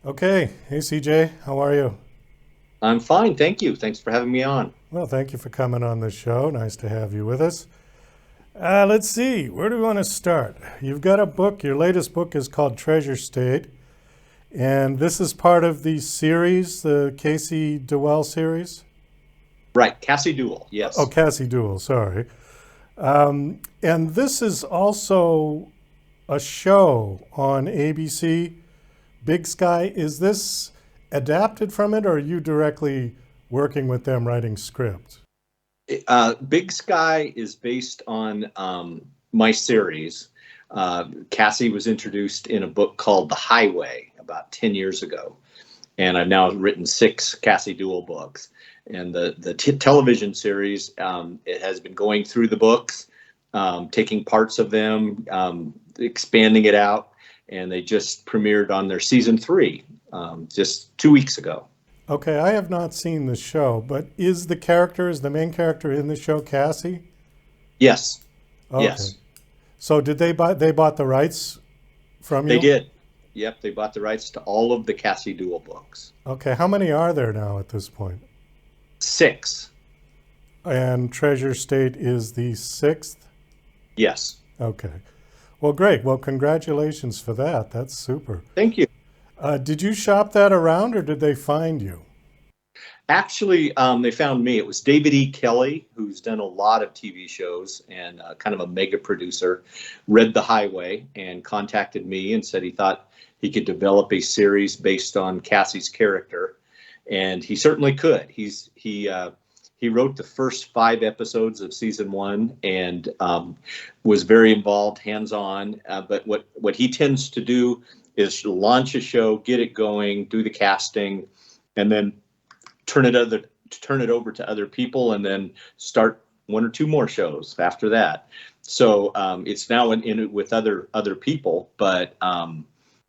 Okay. Hey, CJ, how are you? I'm fine, thank you. Thanks for having me on. Well, thank you for coming on the show. Nice to have you with us. Let's see. Where do we want to start? You've got a book. Your latest book is called Treasure State. And this is part of the series, the Cassie Dewell series. Right, Cassie Dewell, Oh, yes. Cassie Dewell, sorry. And this is also a show on ABC, Big Sky. Is this adapted from it, or are you directly working with them writing scripts? Big Sky is based on my series. Cassie was introduced in a book called The Highway about 10 years ago. And I've now written six Cassie Dewell books. And the television series, it has been going through the books, taking parts of them, expanding it out. And they just premiered on their season three just 2 weeks ago. Okay, I have not seen the show, but is the main character in the show Cassie? Yes, Okay. yes. So did they bought the rights from They you? did. Yep, they bought the rights to all of the Cassie Dewell books. Okay, how many are there now at this point? Six. And Treasure State is the sixth? Yes. Okay. Well, great. Well, congratulations for that. That's super. Thank you. Did you shop that around or did they find you? Actually, they found me. It was David E. Kelly, who's done a lot of TV shows and kind of a mega producer, read The Highway and contacted me and said he thought he could develop a series based on Cassie's character, and he certainly could. He wrote the first five episodes of season one and was very involved, hands on. But what he tends to do is launch a show, get it going, do the casting, and then turn it over to other people, and then start one or two more shows after that. So it's now in it with other people, but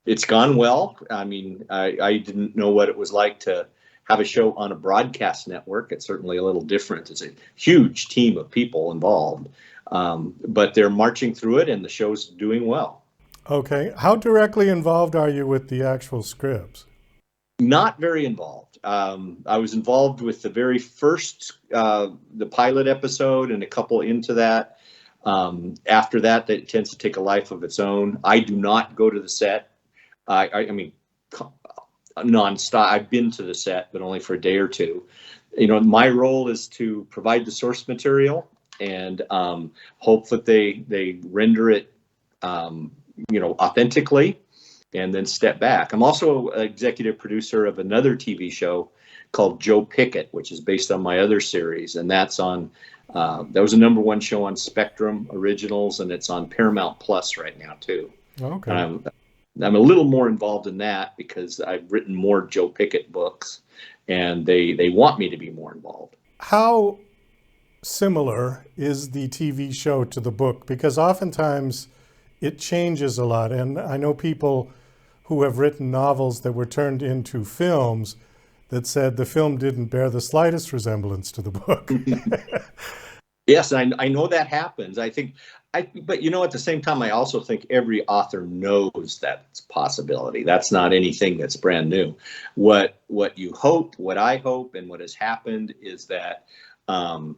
it's gone well. I mean, I didn't know what it was like to have a show on a broadcast network. It's certainly a little different. It's a huge team of people involved, but they're marching through it, and the show's doing well. Okay. How directly involved are you with the actual scripts? Not very involved. I was involved with the very first, the pilot episode, and a couple into that. After that, it tends to take a life of its own. I do not go to the set. I mean, nonstop. I've been to the set, but only for a day or two. You know, my role is to provide the source material and hope that they render it, authentically, and then step back. I'm also an executive producer of another TV show called Joe Pickett, which is based on my other series, and that's on. That was a number one show on Spectrum Originals, and it's on Paramount Plus right now too. And Okay. I'm a little more involved in that because I've written more Joe Pickett books, and they want me to be more involved. How similar is the TV show to the book? Because oftentimes it changes a lot. And I know people who have written novels that were turned into films that said the film didn't bear the slightest resemblance to the book. Yes, I know that happens. But at the same time, I also think every author knows that's a possibility. That's not anything that's brand new. What I hope, and what has happened is um,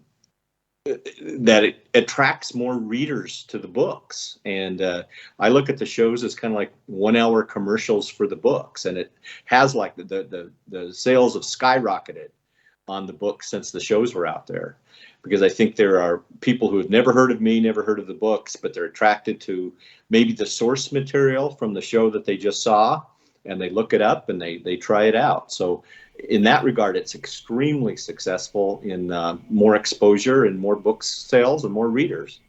that it attracts more readers to the books. And I look at the shows as kind of like 1 hour commercials for the books, and it has like the sales have skyrocketed on the book since the shows were out there, because I think there are people who have never heard of me, never heard of the books, but they're attracted to maybe the source material from the show that they just saw, and they look it up and they try it out. So in that regard, it's extremely successful in more exposure and more book sales and more readers.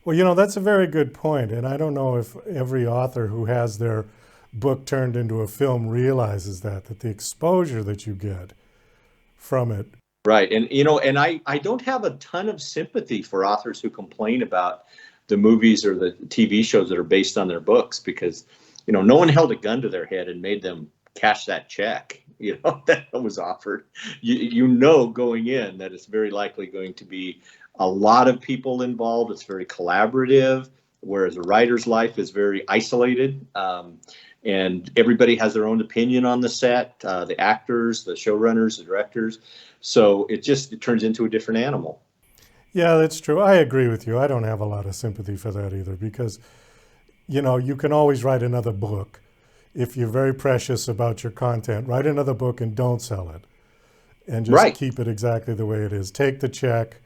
Well, that's a very good point. And I don't know if every author who has their book turned into a film realizes that the exposure that you get from it. Right. And I don't have a ton of sympathy for authors who complain about the movies or the TV shows that are based on their books, because, no one held a gun to their head and made them cash that check, that was offered. Going in that it's very likely going to be a lot of people involved. It's very collaborative. whereas a writer's life is very isolated. And everybody has their own opinion on the set, the actors, the showrunners, the directors. So it turns into a different animal. Yeah, that's true. I agree with you. I don't have a lot of sympathy for that either because, you can always write another book. If you're very precious about your content, write another book and don't sell it. And just Right. keep it exactly the way it is. Take the check.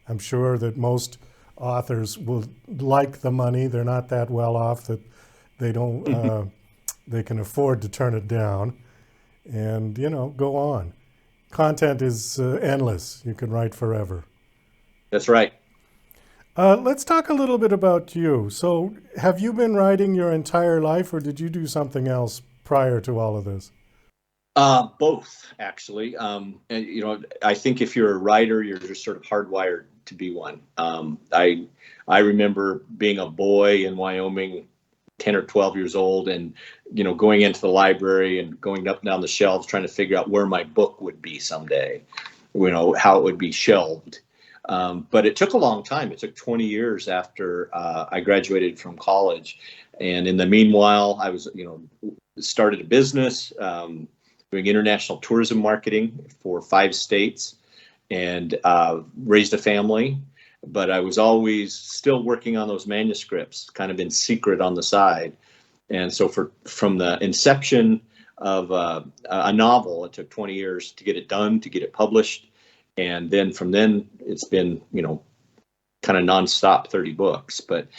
I'm sure that most authors will like the money. They're not that well off that they don't, they can afford to turn it down and, go on. Content is endless. You can write forever. That's right. Let's talk a little bit about you. So, have you been writing your entire life, or did you do something else prior to all of this? Both, actually. And, I think if you're a writer, you're just sort of hardwired to be one. I remember being a boy in Wyoming, 10 or 12 years old, and going into the library and going up and down the shelves trying to figure out where my book would be someday, how it would be shelved. But it took a long time. It took 20 years after I graduated from college. And in the meanwhile, I was, started a business, doing international tourism marketing for 5 states, and raised a family. But I was always still working on those manuscripts, kind of in secret on the side. And so from the inception of a novel, it took 20 years to get it done, to get it published. And then from then, it's been, kind of nonstop 30 books. But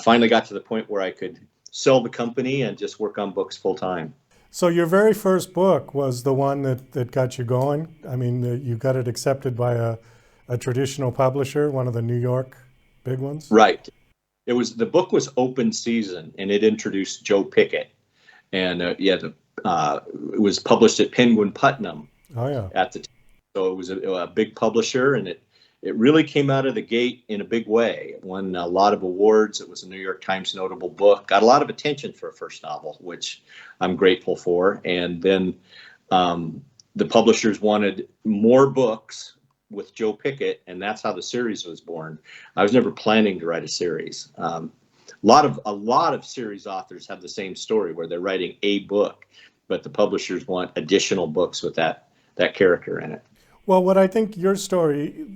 finally got to the point where I could sell the company and just work on books full time. So, your very first book was the one that got you going? I mean, you got it accepted by a traditional publisher, one of the New York big ones? Right. The book was Open Season, and it introduced Joe Pickett. And it was published at Penguin Putnam. Oh, yeah. At the time. So it was a big publisher, and it really came out of the gate in a big way. It won a lot of awards. It was a New York Times notable book. Got a lot of attention for a first novel, which I'm grateful for. And then the publishers wanted more books with Joe Pickett, and that's how the series was born. I was never planning to write a series. A lot of series authors have the same story where they're writing a book, but the publishers want additional books with that character in it. Well, what I think your story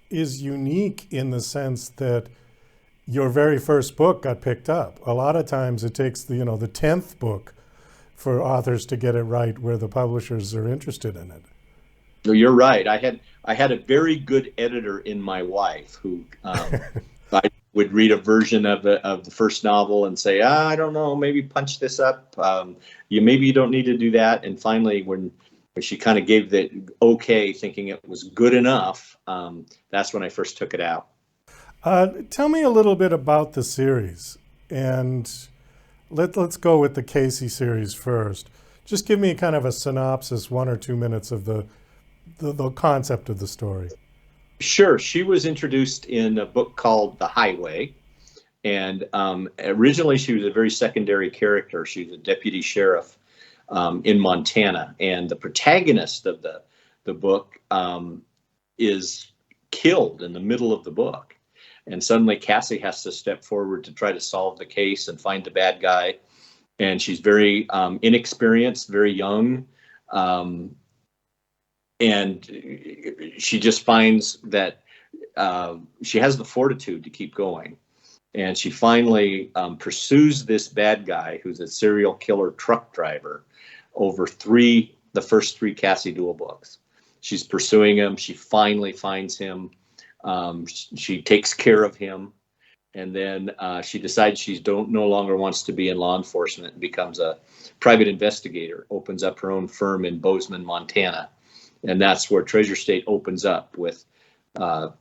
is unique in the sense that your very first book got picked up. A lot of times it takes the 10th book for authors to get it right where the publishers are interested in it. No, you're right. I had a very good editor in my wife who I would read a version of the first novel and say, I don't know, maybe punch this up. Maybe you don't need to do that. And finally, when she kind of gave the okay, thinking it was good enough, that's when I first took it out. Tell me a little bit about the series, and let's go with the Cassie series first. Just give me kind of a synopsis, 1 or 2 minutes of the concept of the story. Sure. She was introduced in a book called The Highway. And originally she was a very secondary character. She was a deputy sheriff in Montana. And the protagonist of the book is killed in the middle of the book. And suddenly Cassie has to step forward to try to solve the case and find the bad guy. And she's very inexperienced, very young. And she just finds that she has the fortitude to keep going. And she finally pursues this bad guy who's a serial killer truck driver over the first 3 Cassie Dewell books. She's pursuing him. She finally finds him. She takes care of him. And then she decides she no longer wants to be in law enforcement and becomes a private investigator, opens up her own firm in Bozeman, Montana. And that's where Treasure State opens up with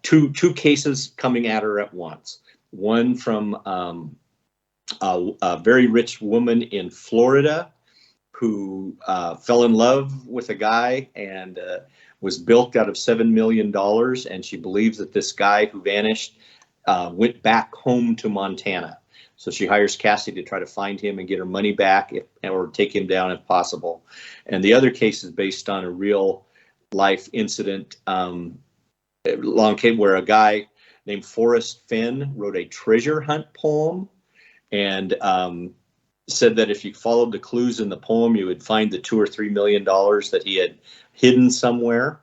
two cases coming at her at once. One from a very rich woman in Florida who fell in love with a guy and was bilked out of $7 million. And she believes that this guy who vanished went back home to Montana. So she hires Cassie to try to find him and get her money back or take him down if possible. And the other case is based on a real life incident where a guy named Forrest Fenn wrote a treasure hunt poem and said that if you followed the clues in the poem, you would find the $2 or $3 million that he had hidden somewhere.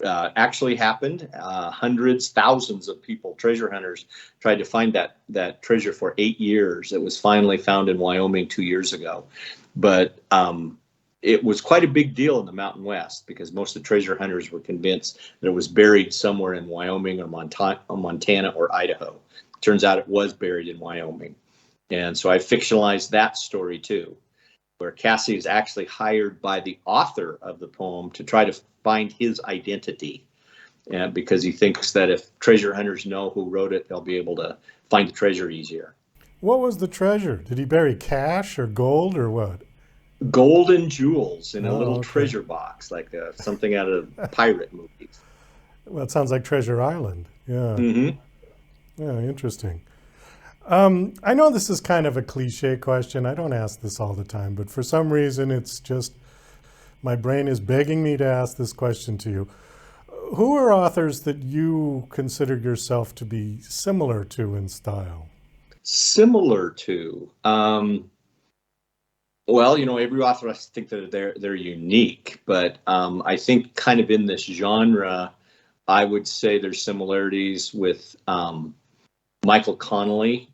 Actually happened. Hundreds, thousands of people, treasure hunters, tried to find that treasure for 8 years. It was finally found in Wyoming 2 years ago. But it was quite a big deal in the Mountain West because most of the treasure hunters were convinced that it was buried somewhere in Wyoming or Montana or Idaho. Turns out it was buried in Wyoming. And so I fictionalized that story too, where Cassie is actually hired by the author of the poem to try to find his identity. And because he thinks that if treasure hunters know who wrote it, they'll be able to find the treasure easier. What was the treasure? Did he bury cash or gold or what? Gold and jewels in a little okay. treasure box, like something out of pirate movies. Well, it sounds like Treasure Island. Yeah. Mm-hmm. Yeah, interesting. I know this is kind of a cliche question. I don't ask this all the time, but for some reason it's just my brain is begging me to ask this question to you. Who are authors that you consider yourself to be similar to in style? Similar to? Well, every author, I think that they're unique, but I think kind of in this genre, I would say there's similarities with Michael Connolly,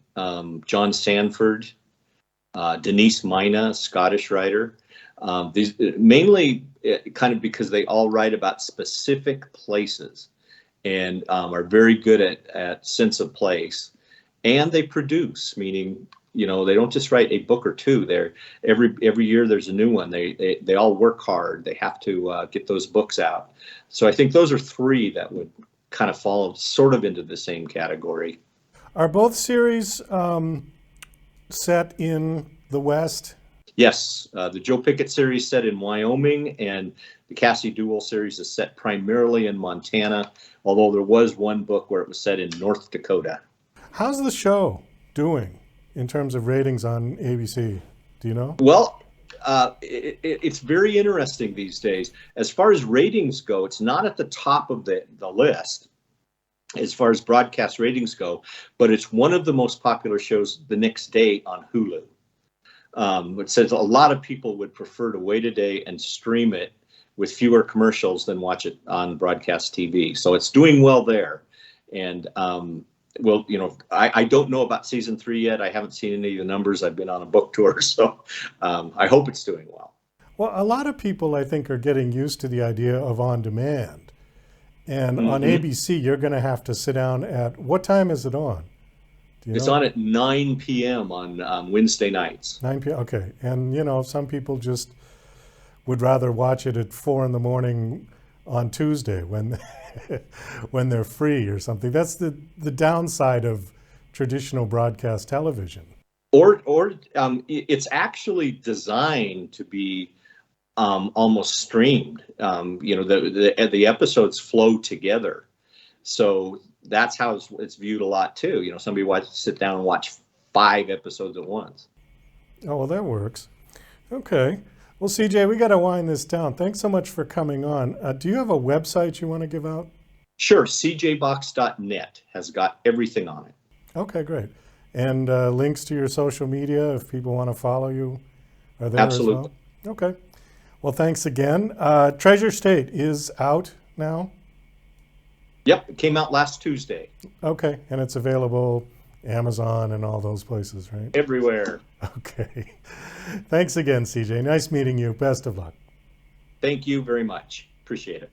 John Sanford, Denise Mina, Scottish writer. These mainly kind of because they all write about specific places and are very good at sense of place, and they produce, meaning they don't just write a book or two. They're every year there's a new one. They all work hard. They have to get those books out. So I think those are three that would kind of fall sort of into the same category. Are both series set in the West? Yes, the Joe Pickett series set in Wyoming, and the Cassie Dewell series is set primarily in Montana, although there was one book where it was set in North Dakota. How's the show doing in terms of ratings on ABC? Do you know? Well, it's very interesting these days. As far as ratings go, it's not at the top of the list as far as broadcast ratings go, but it's one of the most popular shows the next day on Hulu. It says a lot of people would prefer to wait a day and stream it with fewer commercials than watch it on broadcast TV. So it's doing well there. And well, I don't know about season 3 yet. I haven't seen any of the numbers. I've been on a book tour, so I hope it's doing well. Well, a lot of people, I think, are getting used to the idea of on demand. And on ABC, you're going to have to sit down at, what time is it on? It's on at 9 p.m. on Wednesday nights. 9 p.m. Okay. And, some people just would rather watch it at 4 in the morning on Tuesday when when they're free or something. That's the downside of traditional broadcast television. Or it's actually designed to be almost streamed. The episodes flow together. So that's how it's viewed a lot too. Somebody sit down and watch 5 episodes at once. Oh, well, that works. Okay. Well, CJ, we got to wind this down. Thanks so much for coming on. Do you have a website you want to give out? Sure. cjbox.net has got everything on it. Okay, great. And links to your social media if people want to follow you are there. Absolutely. As well? Okay. Well, thanks again. Treasure State is out now? Yep, it came out last Tuesday. Okay, and it's available Amazon and all those places, right? Everywhere. Okay. Thanks again, CJ. Nice meeting you. Best of luck. Thank you very much. Appreciate it.